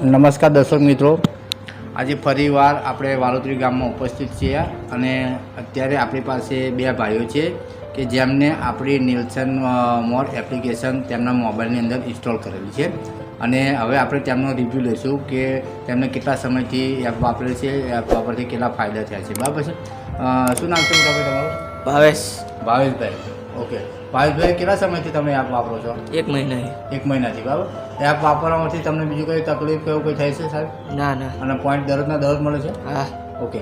નમસ્કાર દર્શક મિત્રો, આજે ફરીવાર આપણે વાલોતરી ગામમાં ઉપસ્થિત છીએ અને અત્યારે આપણી પાસે બે ભાઈઓ છે કે જેમને આપણી નિલ્સન મોર એપ્લિકેશન તેમના મોબાઈલની અંદર ઇન્સ્ટોલ કરેલી છે અને હવે આપણે તેમનો રિવ્યૂ લઈશું કે તેમને કેટલા સમયથી એપ વાપરે છે, એપ વાપરથી કેટલા ફાયદા થયા છે. બરાબર છે. શું નામ છે તમારું? ભાવેશભાઈ. ઓકે ભાવેશભાઈ, કેટલા સમયથી તમે એપ વાપરો છો? 1 મહિના. 1 મહિનાથી. બરાબર. એપ વાપરવાથી તમને બીજું કંઈ તકલીફ કે એવું કંઈ થાય છે સાહેબ? ના. અને પોઈન્ટ દરરોજના 10 મળે છે? હા. ઓકે.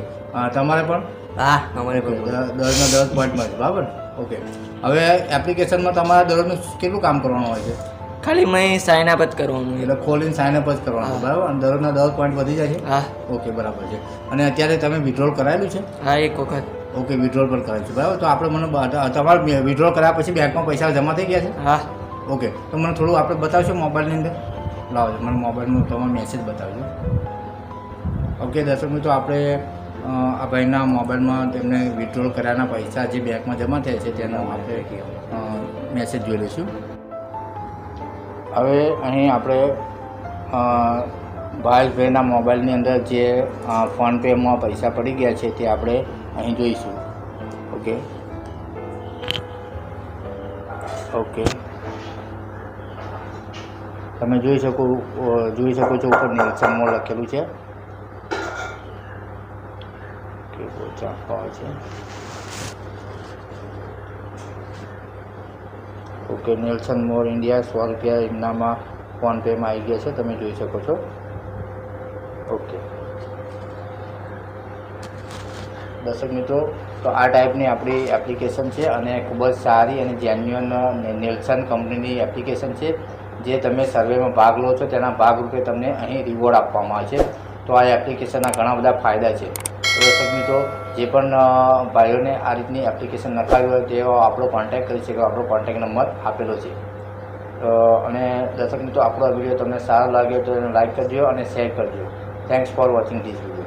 તમારે પણ? હા, અમારે પણ દરરોજના 10 પોઈન્ટ મળે છે. બરાબર. ઓકે. હવે એપ્લિકેશનમાં તમારે દરરોજનું કેટલું કામ કરવાનું હોય છે? ખાલી મેં સાઇન અપ જ કરવાનું. એટલે ખોલીને સાઇન અપ જ કરવાનું. બરાબર. અને દરરોજના 10 પોઈન્ટ વધી જાય છે? હા. ઓકે, બરાબર છે. અને અત્યારે તમે વિડ્રોલ કરાયેલું છે? હા, એક વખત. ઓકે, વિડ્રોલ પણ કરાવ્યું છે. બરાબર. તો આપણે મને તમારે વિડ્રોલ કર્યા પછી બેંકમાં પૈસા જમા થઈ ગયા છે? હા. ઓકે, તો મને થોડું આપણે બતાવશો મોબાઈલની અંદર? લાવો, મને મોબાઈલનું તમારો મેસેજ બતાવજો. ઓકે દર્શક મિત્રો, આપણે આ ભાઈના મોબાઈલમાં તેમને વિડ્રોલ કર્યાના પૈસા જે બેંકમાં જમા થયા છે તેનો આપણે મેસેજ જોઈ લઈશું. હવે અહીં આપણે ભાવેશભાઈના મોબાઈલની અંદર જે ફોનપેમાં પૈસા પડી ગયા છે તે આપણે અહીં જોઈશું. ઓકે, તમે જોઈ શકો છો ઉપર નિલ્સન મોર લખેલું છે. ઓકે, નિલ્સન મોર ઇન્ડિયા 100 રૂપિયા એમનામાં ફોનપેમાં આવી ગયા છે, તમે જોઈ શકો છો. ઓકે દર્શક મિત્રો, તો આ ટાઈપની આપણી એપ્લિકેશન છે અને ખૂબ જ સારી અને જેન્યુઅન નિલ્સન કંપનીની એપ્લિકેશન છે. જે તમે સર્વેમાં ભાગ લો છો તેના ભાગરૂપે તમને અહીં રિવોર્ડ આપવામાં આવે છે. તો આ એપ્લિકેશનના ઘણા બધા ફાયદા છે. તો દર્શક મિત્રો, જે પણ ભાઈઓને આ રીતની એપ્લિકેશન નખાવી હોય તેઓ આપણો કોન્ટેક્ટ કરી શકે. આપણો કોન્ટેક્ટ નંબર આપેલો છે. અને દર્શક મિત્રો, આપણો વિડીયો તમને સારો લાગ્યો તો એને લાઈક કરજો અને શેર કરજો. Thanks for watching this video.